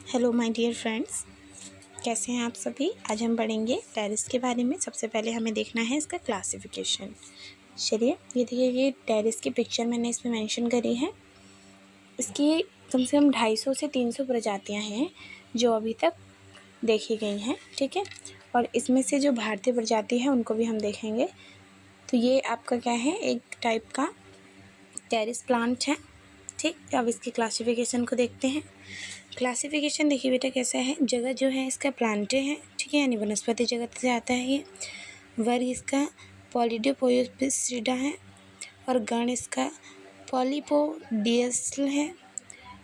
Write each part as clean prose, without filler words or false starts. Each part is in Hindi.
हेलो माय डियर फ्रेंड्स, कैसे हैं आप सभी। आज हम पढ़ेंगे टेरेस के बारे में। सबसे पहले हमें देखना है इसका क्लासिफिकेशन। चलिए, ये देखिए, ये टेरेस की पिक्चर मैंने इसमें मेंशन करी है। इसकी कम से कम 250 से 300 प्रजातियां हैं जो अभी तक देखी गई हैं, ठीक है। और इसमें से जो भारतीय प्रजाति है उनको भी हम देखेंगे। तो ये आपका क्या है, एक टाइप का टेरेस प्लांट है, ठीक। अब इसकी क्लासिफिकेशन को देखते हैं। क्लासिफिकेशन देखिए बेटा कैसा है। जगह जो है इसका प्लांटे है, ठीक है, यानी वनस्पति जगत से आता है ये। वर्ग इसका पॉलीडियोपोडिया है और गण इसका पॉलीपोडियस है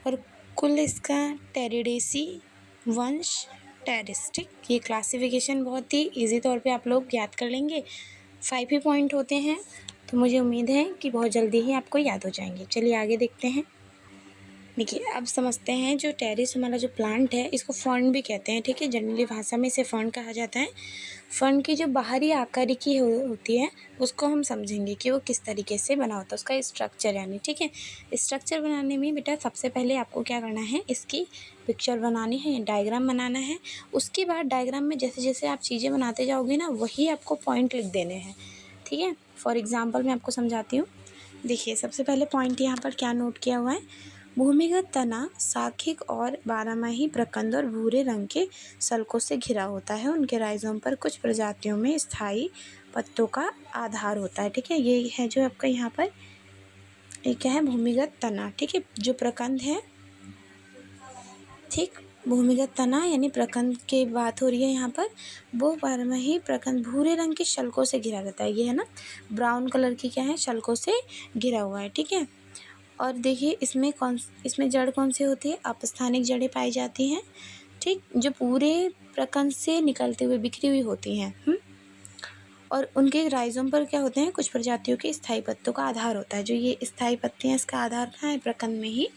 और कुल इसका टेरिडेसी वंश टेरिस, ठीक। ये क्लासिफिकेशन बहुत ही इजी तौर पे आप लोग याद कर लेंगे। 5 ही पॉइंट होते हैं, तो मुझे उम्मीद है कि बहुत जल्दी ही आपको याद हो जाएंगे। चलिए आगे देखते हैं। देखिए, अब समझते हैं जो टेरेस हमारा जो प्लांट है इसको फर्न भी कहते हैं, ठीक है। जनरली भाषा में इसे फर्न कहा जाता है। फर्न की जो बाहरी आकारिकी होती है उसको हम समझेंगे कि वो किस तरीके से बना होता है, उसका स्ट्रक्चर यानी, ठीक है। स्ट्रक्चर बनाने में बेटा सबसे पहले आपको क्या करना है, इसकी पिक्चर बनानी है, डायग्राम बनाना है। उसके बाद डायग्राम में जैसे जैसे आप चीज़ें बनाते जाओगे ना, वही आपको पॉइंट लिख देने हैं, ठीक है। फॉर एग्ज़ाम्पल मैं आपको समझाती हूँ। देखिए, सबसे पहले पॉइंट यहाँ पर क्या नोट किया हुआ है। भूमिगत तना साखिक और बारहमाही प्रकंद और भूरे रंग के सल्कों से घिरा होता है। उनके राइजोम पर कुछ प्रजातियों में स्थायी पत्तों का आधार होता है, ठीक है। ये है जो आपका यहाँ पर एक क्या है, भूमिगत तना, ठीक है। जो प्रकंद है, ठीक, भूमिगत तना यानी प्रकंद की बात हो रही है यहाँ पर। वो बारहमाही प्रकंद भूरे रंग के शल्कों से घिरा रहता है। ये है ना, ब्राउन कलर की क्या है, शल्कों से घिरा हुआ है, ठीक है। और देखिए इसमें जड़ कौन सी होती है, अपस्थानिक जड़ें पाई जाती हैं, ठीक, जो पूरे प्रकंद से निकलते हुए बिखरी हुई होती हैं। और उनके राइजोम पर क्या होते हैं, कुछ प्रजातियों के स्थायी पत्तों का आधार होता है। जो ये स्थायी पत्ते हैं, इसका आधार कहाँ है, प्रकंद में ही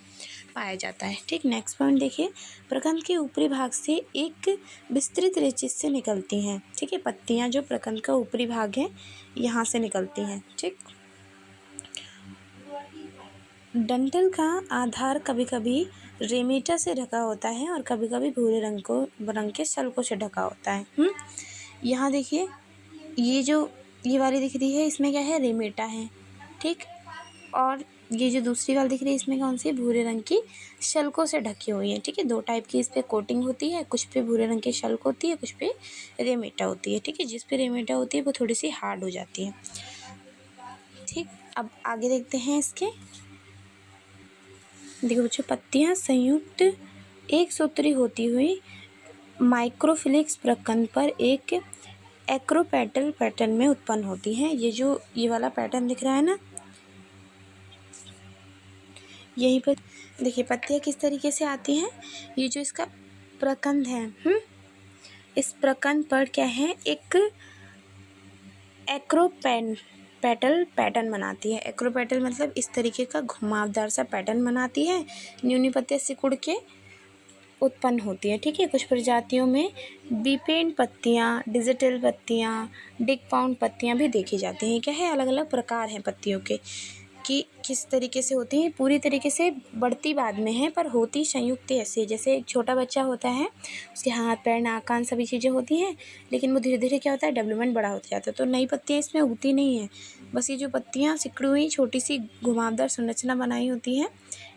पाया जाता है, ठीक। नेक्स्ट पॉइंट देखिए, प्रकंद के ऊपरी भाग से एक विस्तृत रेचिस से निकलती हैं, ठीक है। पत्तियाँ जो प्रकंद का ऊपरी भाग है यहाँ से निकलती हैं, ठीक। डंठल का आधार कभी कभी रेमेटा से ढका होता है और कभी कभी भूरे रंग के शल्कों से ढका होता है। यहाँ देखिए, ये वाली दिख रही है, इसमें क्या है, रेमेटा है, ठीक। और ये जो दूसरी वाली दिख रही है, इसमें कौन सी, भूरे रंग की शल्कों से ढकी हुई है, ठीक है। 2 टाइप की इस पर कोटिंग होती है, कुछ पे भूरे रंग की शल्क होती है, कुछ पे रेमेटा होती है, ठीक है। जिस पे रेमेटा होती है वो थोड़ी सी हार्ड हो जाती है, ठीक। अब आगे देखते हैं इसके। देखो बच्चों, पत्तियां संयुक्त एक सूत्री होती हुई माइक्रोफिलिक्स प्रकंद पर एक एक्रोपेटल पैटर्न में उत्पन्न होती हैं। ये वाला पैटर्न दिख रहा है ना, यहीं पर देखिए पत्तियां किस तरीके से आती हैं। ये जो इसका प्रकंद है, इस प्रकंद पर क्या है, एक एक्रोपेटल पैटर्न बनाती है। एक्रोपेटल मतलब इस तरीके का घुमावदार सा पैटर्न बनाती है। न्यूनी पत्तियां सिकुड़ के उत्पन्न होती है, ठीक है। कुछ प्रजातियों में बीपेन पत्तियां, डिजिटल पत्तियां, डिग पाउंड पत्तियां भी देखी जाती हैं। क्या है, अलग अलग प्रकार हैं पत्तियों के कि किस तरीके से होती हैं। पूरी तरीके से बढ़ती बाद में है, पर होती संयुक्त ऐसे, जैसे एक छोटा बच्चा होता है, उसके हाथ पैर नाक कान सभी चीज़ें होती हैं, लेकिन वो धीरे धीरे क्या होता है, डेवलपमेंट बड़ा होता जाता है। तो नई पत्तियाँ इसमें उगती नहीं है, बस ये जो पत्तियाँ सिकुड़ी हुई छोटी सी घुमावदार संरचना बनाई होती है,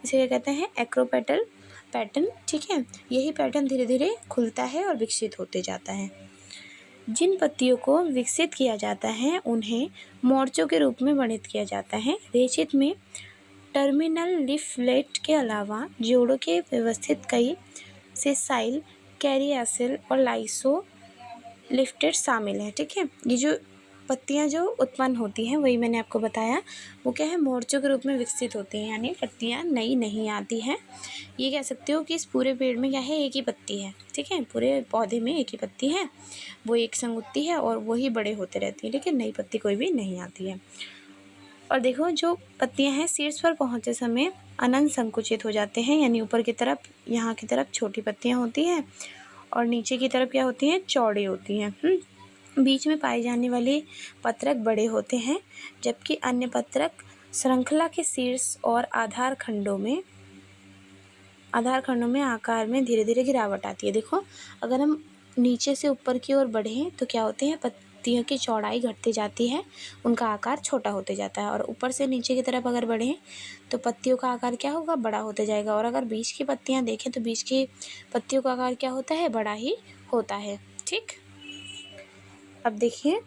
इसे क्या कहते हैं, एक्रोपेटल पैटर्न, ठीक है। यही पैटर्न धीरे धीरे खुलता है और विकसित होते जाता है। जिन पत्तियों को विकसित किया जाता है उन्हें मोर्चों के रूप में वर्णित किया जाता है। रेचित में टर्मिनल लीफलेट के अलावा जोड़ों के व्यवस्थित कई सेसाइल, कैरियासिल और लाइसो लिफ्टेड शामिल है, ठीक है। ये जो पत्तियां जो उत्पन्न होती हैं, वही मैंने आपको बताया, वो क्या है, मोर्चों के रूप में विकसित होती हैं, यानी पत्तियां नई नहीं आती हैं। ये कह सकते हो कि इस पूरे पेड़ में क्या है, एक ही पत्ती है, ठीक है। पूरे पौधे में एक ही पत्ती है, वो एक संग उगती है और वही बड़े होते रहती है, लेकिन नई पत्ती कोई भी नहीं आती है। और देखो, जो पत्तियां हैं शीर्ष पर पहुंचते समय अनंत संकुचित हो जाते हैं, यानी ऊपर की तरफ, यहाँ की तरफ छोटी पत्तियां होती हैं और नीचे की तरफ क्या होती हैं, चौड़ी होती हैं। बीच में पाए जाने वाले पत्रक बड़े होते हैं, जबकि अन्य पत्रक श्रृंखला के शीर्ष और आधार खंडों में आधार खंडों में आकार में धीरे धीरे गिरावट आती है। देखो, अगर हम नीचे से ऊपर की ओर बढ़ें तो क्या होते हैं, पत्तियों की चौड़ाई घटती जाती है, उनका आकार छोटा होते जाता है। और ऊपर से नीचे की तरफ अगर बढ़ें तो पत्तियों का आकार क्या होगा, बड़ा होते जाएगा। और अगर बीच की पत्तियां देखें तो बीच की पत्तियों का आकार क्या होता है, बड़ा ही होता है। ठीक, अब देखिए,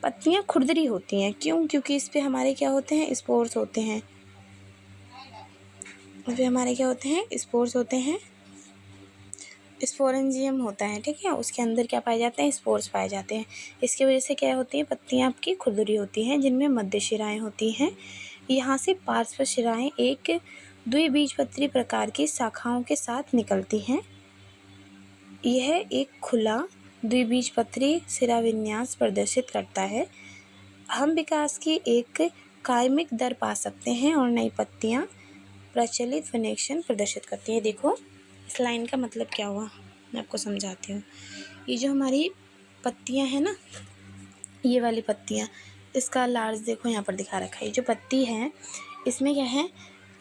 पत्तियां खुरदरी होती हैं, क्यों? क्योंकि इस पे हमारे क्या होते हैं, स्पोर्स होते हैं। इस पे हमारे क्या होते हैं, स्पोर्स होते हैं, स्पोरेंजियम होता है। ठीक है, उसके अंदर क्या पाए जाते हैं, स्पोर्स पाए जाते हैं। इसकी वजह से क्या होती है, पत्तियां आपकी खुरदरी होती हैं, जिनमें मध्य शिराएं होती हैं। यहाँ से पार्श्व शिराएं एक द्विबीजपत्री प्रकार की शाखाओं के साथ निकलती हैं। यह एक खुला द्विबीजपत्री शिरा विन्यास प्रदर्शित करता है। हम विकास की एक कायमिक दर पा सकते हैं और नई पत्तियां प्रचलित फनेक्शन प्रदर्शित करती है। देखो, इस लाइन का मतलब क्या हुआ, मैं आपको समझाती हूँ। ये जो हमारी पत्तियां हैं ना, ये वाली पत्तियां, इसका लार्ज देखो यहाँ पर दिखा रखा है। ये जो पत्ती है, इसमें क्या है,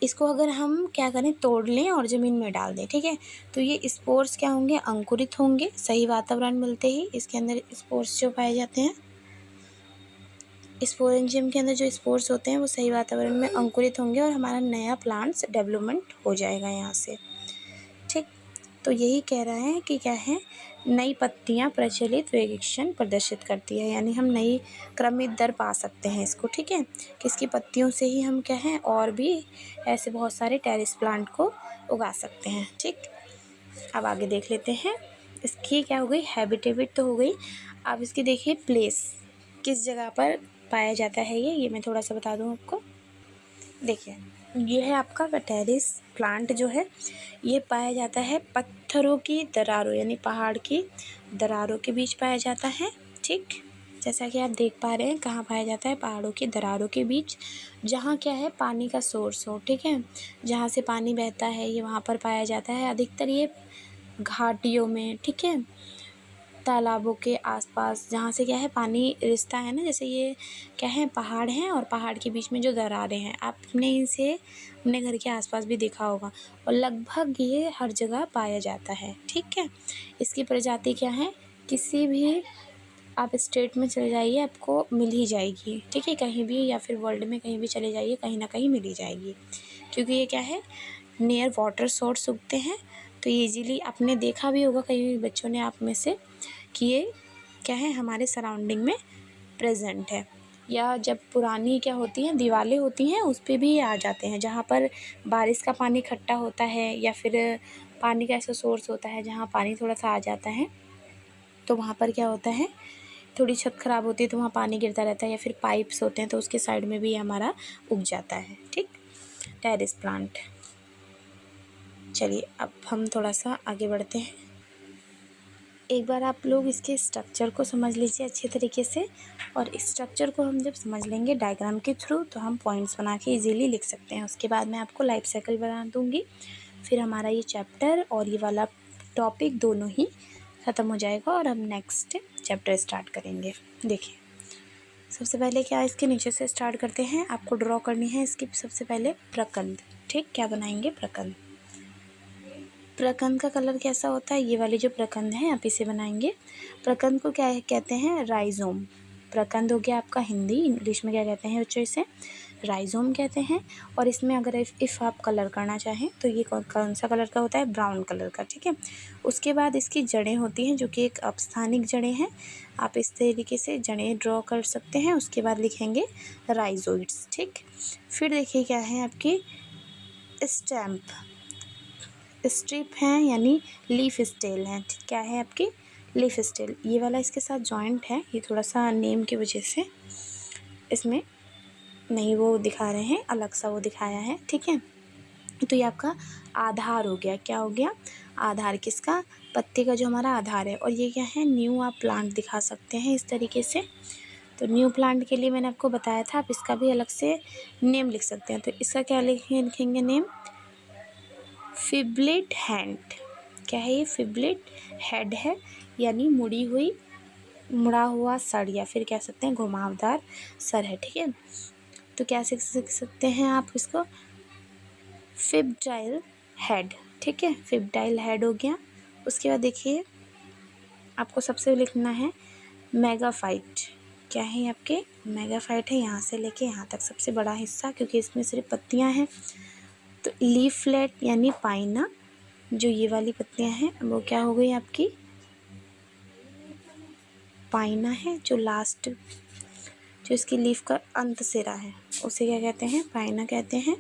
इसको अगर हम क्या करें, तोड़ लें और ज़मीन में डाल दें, ठीक है, तो ये स्पोर्स क्या होंगे, अंकुरित होंगे। सही वातावरण मिलते ही इसके अंदर स्पोर्स जो पाए जाते हैं, स्पोरेंजियम के अंदर जो स्पोर्स होते हैं वो सही वातावरण में अंकुरित होंगे और हमारा नया प्लांट्स डेवलपमेंट हो जाएगा यहाँ से। ठीक, तो यही कह रहा है कि क्या है, नई पत्तियाँ प्रचलित वेगेशन प्रदर्शित करती है, यानी हम नई क्रमित दर पा सकते हैं इसको। ठीक है, किसकी पत्तियों से ही हम क्या है, और भी ऐसे बहुत सारे टेरेस प्लांट को उगा सकते हैं। ठीक, अब आगे देख लेते हैं। इसकी क्या हो गई, हैबिटेट तो हो गई। अब इसकी देखिए प्लेस, किस जगह पर पाया जाता है ये मैं थोड़ा सा बता दूं आपको। देखिए, ये है आपका टेरेस प्लांट जो है, ये पाया जाता है पत्थरों की दरारों, यानी पहाड़ की दरारों के बीच पाया जाता है। ठीक, जैसा कि आप देख पा रहे हैं, कहाँ पाया जाता है, पहाड़ों की दरारों के बीच, जहाँ क्या है, पानी का सोर्स हो। ठीक है, जहाँ से पानी बहता है, ये वहाँ पर पाया जाता है। अधिकतर ये घाटियों में, ठीक है, तालाबों के आसपास, जहाँ से क्या है, पानी रिसता है ना, जैसे ये क्या है, पहाड़ हैं और पहाड़ के बीच में जो दरारें हैं, आपने इसे अपने घर के आसपास भी देखा होगा। और लगभग ये हर जगह पाया जाता है। ठीक है, इसकी प्रजाति क्या है, किसी भी आप स्टेट में चले जाइए, आपको मिल ही जाएगी। ठीक है, कहीं भी, या फिर वर्ल्ड में कहीं भी चले जाइए, कहीं ना कहीं मिल ही जाएगी, क्योंकि ये क्या है, नियर वाटर सोर्स उगते हैं। तो ईजीली आपने देखा भी होगा कई बच्चों ने आप में से, कि ये क्या है, हमारे सराउंडिंग में प्रेजेंट है। या जब पुरानी क्या होती हैं, दीवारें होती हैं, उस पे भी ये आ जाते हैं, जहाँ पर बारिश का पानी इकट्ठा होता है, या फिर पानी का ऐसा सोर्स होता है जहाँ पानी थोड़ा सा आ जाता है, तो वहाँ पर क्या होता है, थोड़ी छत ख़राब होती है तो वहाँ पानी गिरता रहता है, या फिर पाइप्स होते हैं तो उसके साइड में भी हमारा उग जाता है। ठीक, टेरेस प्लांट। चलिए, अब हम थोड़ा सा आगे बढ़ते हैं। एक बार आप लोग इसके स्ट्रक्चर को समझ लीजिए अच्छे तरीके से, और स्ट्रक्चर को हम जब समझ लेंगे डायग्राम के थ्रू, तो हम पॉइंट्स बना के इजीली लिख सकते हैं। उसके बाद मैं आपको लाइफ साइकिल बना दूँगी, फिर हमारा ये चैप्टर और ये वाला टॉपिक दोनों ही ख़त्म हो जाएगा और हम नेक्स्ट चैप्टर स्टार्ट करेंगे। देखिए, सबसे पहले क्या, इसके नीचे से स्टार्ट करते हैं। आपको ड्रॉ करनी है इसकी सबसे पहले प्रकंद। ठीक, क्या बनाएंगे, प्रकंद। प्रकंद का कलर कैसा होता है, ये वाले जो प्रकंद हैं आप इसे बनाएंगे। प्रकंद को क्या कहते हैं, राइजोम। प्रकंद हो गया आपका हिंदी, इंग्लिश में क्या कहते हैं बच्चों, इसे राइजोम कहते हैं। और इसमें अगर इफ़ आप कलर करना चाहें तो ये कौन सा कलर का होता है, ब्राउन कलर का। ठीक है, उसके बाद इसकी जड़ें होती हैं, जो कि एक अपस्थानिक जड़ें हैं। आप इस तरीके से जड़ें ड्रॉ कर सकते हैं। उसके बाद लिखेंगे राइजोइड्स। ठीक, फिर देखिए क्या है, आपकी स्टैम्प, स्ट्रिप हैं, यानी लीफ स्टेल हैं। क्या है आपकी, लीफ स्टेल। ये वाला इसके साथ जॉइंट है, ये थोड़ा सा नेम की वजह से इसमें नहीं वो दिखा रहे हैं, अलग सा वो दिखाया है। ठीक है, तो ये आपका आधार हो गया। क्या हो गया, आधार किसका, पत्ते का जो हमारा आधार है। और ये क्या है, न्यू आप प्लांट दिखा सकते हैं इस तरीके से। तो न्यू प्लांट के लिए मैंने आपको बताया था, आप इसका भी अलग से नेम लिख सकते हैं। तो इसका क्या लिखेंगे नेम, फिब्लेट हैंड। क्या है ये, फिब्लेट हेड है, यानी मुड़ी हुई, मुड़ा हुआ सर, या फिर कह सकते हैं घुमावदार सर है। ठीक है, तो क्या सीख सकते हैं आप इसको, फिब्टाइल हेड। ठीक है, फिब्डाइल हेड हो गया। उसके बाद देखिए आपको सबसे लिखना है मेगाफाइट। क्या है ये आपके? मेगाफाइट है, यहाँ से लेके यहाँ तक सबसे बड़ा हिस्सा, क्योंकि इसमें सिर्फ पत्तियाँ हैं। तो लीफलेट यानी पाइना, जो ये वाली पत्तियाँ हैं वो क्या हो गई आपकी? पाइना है। जो लास्ट, जो इसकी लीफ का अंत सिरा है उसे क्या कहते हैं? पाइना कहते हैं।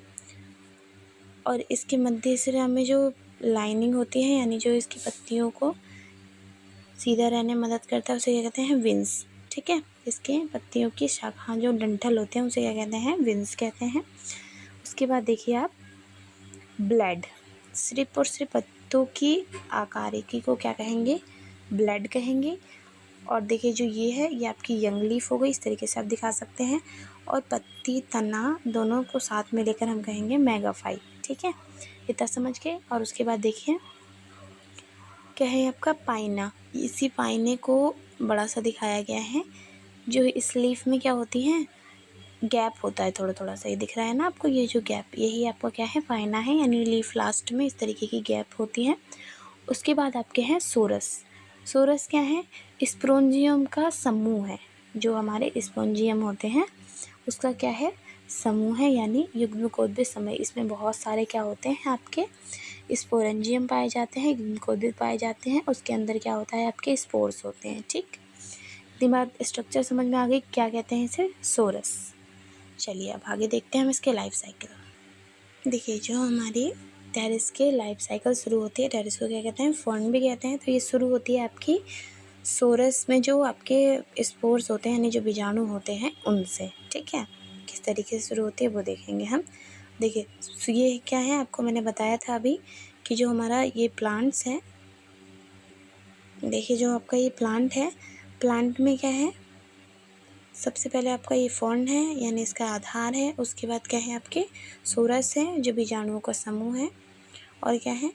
और इसके मध्य सिरा में जो लाइनिंग होती है, यानी जो इसकी पत्तियों को सीधा रहने में मदद करता है, उसे क्या कहते हैं? विंस। ठीक है, इसके पत्तियों की शाखा जो डंठल होते हैं उसे क्या कहते हैं? विंस कहते हैं। उसके बाद देखिए आप ब्लेड, सिर्फ और सिर्फ पत्तों की आकारिकी को क्या कहेंगे? ब्लेड कहेंगे। और देखिए जो ये है ये आपकी यंग लीफ हो गई, इस तरीके से आप दिखा सकते हैं। और पत्ती तना दोनों को साथ में लेकर हम कहेंगे मेगाफाइट। ठीक है, इतना समझ गए। और उसके बाद देखिए क्या है आपका? पाइना। इसी पाइने को बड़ा सा दिखाया गया है। जो इस लीफ में क्या होती है? गैप होता है थोड़ा थोड़ा सा, ये दिख रहा है ना आपको? ये जो गैप, यही आपका क्या है? पाइना है, यानी लीफ लास्ट में इस तरीके की गैप होती है। उसके बाद आपके हैं सोरस। सोरस क्या है? स्पोरेंजियम का समूह है। जो हमारे स्पोरेंजियम होते हैं उसका क्या है? समूह है, यानी युग्मकोद्भिद समूह। इसमें बहुत सारे क्या होते हैं आपके? स्पोरेंजियम पाए जाते हैं, युग्मकोद्भिद पाए जाते हैं। उसके अंदर क्या होता है? आपके स्पोर्स होते हैं। ठीक, दिमाग स्ट्रक्चर समझ में आ गई? क्या कहते हैं इसे? सोरस। चलिए अब आगे देखते हैं हम इसके लाइफ साइकिल। देखिए जो हमारी टेरिस के लाइफ साइकिल शुरू होती है, टेरिस को क्या कहते हैं? फर्न भी कहते हैं। तो ये शुरू होती है आपकी सोरस में, जो आपके स्पोर्स होते हैं यानी जो बीजाणु होते हैं उनसे। ठीक है, किस तरीके से शुरू होती है वो देखेंगे हम। देखिए ये क्या है? आपको मैंने बताया था अभी कि जो हमारा ये प्लांट्स है, देखिए जो आपका ये प्लांट है, प्लांट में क्या है? सबसे पहले आपका ये फर्न है, यानी इसका आधार है। उसके बाद क्या है? आपके सोरस है, जो बीजाणुओं का समूह है। और क्या है?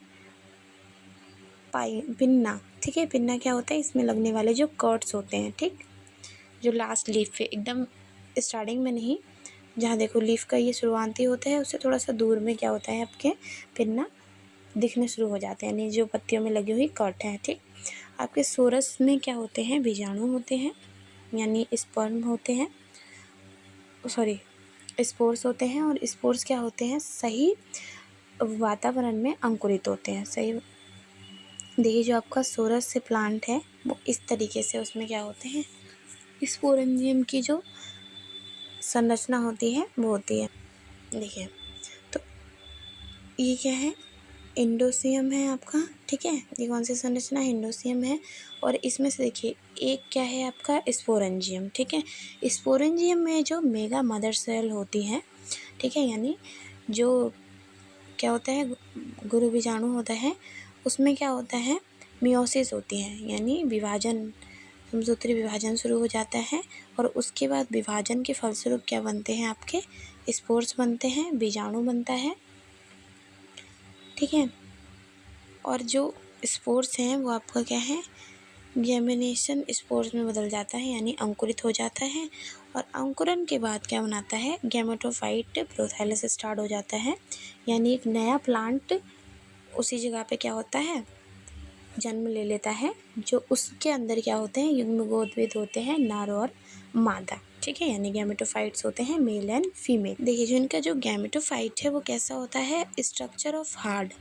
पिन्ना। ठीक है, पिन्ना क्या होता है? इसमें लगने वाले जो कर्ट्स होते हैं, ठीक, जो लास्ट लीफ पे एकदम स्टार्टिंग में नहीं, जहाँ देखो लीफ का ये शुरुआती होता है उससे थोड़ा सा दूर में क्या होता है? आपके पिन्ना दिखने शुरू हो जाते हैं, यानी जो पत्तियों में लगी हुई कर्ट है। ठीक, आपके सोरस में क्या होते हैं? बीजाणु होते हैं, यानी स्पर्म होते हैं, सॉरी स्पोर्स होते हैं। और स्पोर्स क्या होते हैं? सही वातावरण में अंकुरित होते हैं। सही, देखिए जो आपका सोरस से प्लांट है वो इस तरीके से, उसमें क्या होते हैं? स्पोरेंजियम की जो संरचना होती है वो होती है। देखिए तो ये क्या है? इंडोसियम है आपका। ठीक है, ये कौन सी संरचना? इंडोसियम है। और इसमें से देखिए एक क्या है आपका? स्पोरेंजियम। ठीक है, स्पोरेंजियम में जो मेगा मदर सेल होती है, ठीक है, यानी जो क्या होता है? गुरु बीजाणु होता है, उसमें क्या होता है? मियोसिस होती है, यानी विभाजन, समसूत्री विभाजन शुरू हो जाता है। और उसके बाद विभाजन के फलस्वरूप क्या बनते हैं? आपके स्पोर्स बनते हैं, बीजाणु बनता है। ठीक है, और जो स्पोर्स हैं वो आपका क्या है? गेमिनेशन स्पोर्स में बदल जाता है, यानी अंकुरित हो जाता है। और अंकुरन के बाद क्या बनाता है? गैमेटोफाइट प्रोथैलस स्टार्ट हो जाता है, यानी एक नया प्लांट उसी जगह पे क्या होता है? जन्म ले लेता है। जो उसके अंदर क्या होते हैं? युग्मकोद्भिद होते हैं, नर और मादा। ठीक है, यानी गैमेटोफाइट्स होते हैं, मेल एंड फीमेल। देखिए जो इनका जो गैमेटोफाइट है वो कैसा होता है? Structure of hard.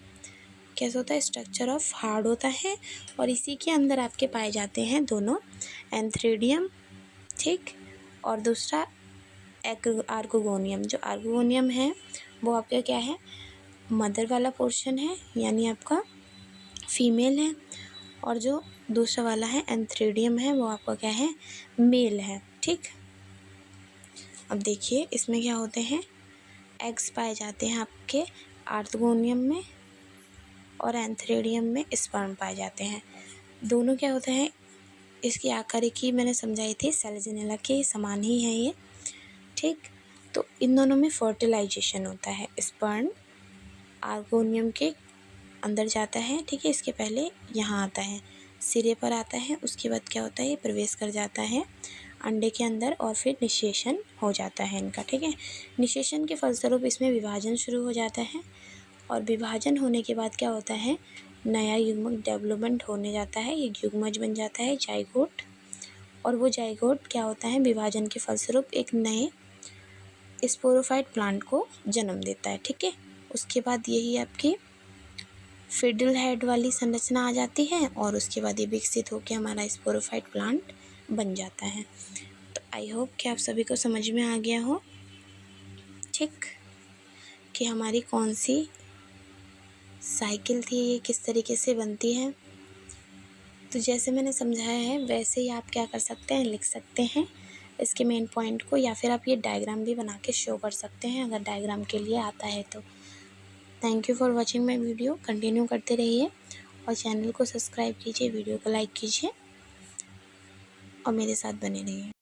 कैसा होता है? स्ट्रक्चर ऑफ हार्ड होता है। और इसी के अंदर आपके पाए जाते हैं दोनों एंथ्रेडियम, ठीक, और दूसरा आर्कोगोनियम। जो आर्कोगोनियम है वो आपका क्या है? मदर वाला पोर्शन है, यानी आपका फीमेल है। और जो दूसरा वाला है एंथ्रेडियम है वो आपका क्या है? मेल है। ठीक, अब देखिए इसमें क्या होते हैं? एग्स पाए जाते हैं आपके आर्कोगोनियम में, और एंथ्रेडियम में स्पर्म पाए जाते हैं। दोनों क्या होते हैं? इसकी आकारिकी मैंने समझाई थी, सेलेजिनेला के समान ही है ये। ठीक, तो इन दोनों में फर्टिलाइजेशन होता है। स्पर्म आर्कोनियम के अंदर जाता है, ठीक है, इसके पहले यहाँ आता है, सिरे पर आता है। उसके बाद क्या होता है? ये प्रवेश कर जाता है अंडे के अंदर, और फिर निषेचन हो जाता है इनका। ठीक है, निषेचन के फलस्वरूप इसमें विभाजन शुरू हो जाता है। और विभाजन होने के बाद क्या होता है, नया युग्मक डेवलपमेंट होने जाता है, ये युग्मज बन जाता है जाइगोट। और वो जाइगोट क्या होता है, विभाजन के फलस्वरूप एक नए स्पोरोफाइट प्लांट को जन्म देता है। ठीक है, उसके बाद यही आपकी फिडल हेड वाली संरचना आ जाती है और उसके बाद ये विकसित होकर हमारा स्पोरोफाइट प्लांट बन जाता है। तो आई होप कि आप सभी को समझ में आ गया हो, ठीक, कि हमारी कौन सी साइकिल थी, ये किस तरीके से बनती है। तो जैसे मैंने समझाया है वैसे ही आप क्या कर सकते हैं, लिख सकते हैं इसके मेन पॉइंट को, या फिर आप ये डायग्राम भी बना के शो कर सकते हैं अगर डायग्राम के लिए आता है तो। Thank you for watching my video. Continue करते रहिए और चैनल को सब्सक्राइब कीजिए, वीडियो को लाइक कीजिए और मेरे साथ बने रहिए।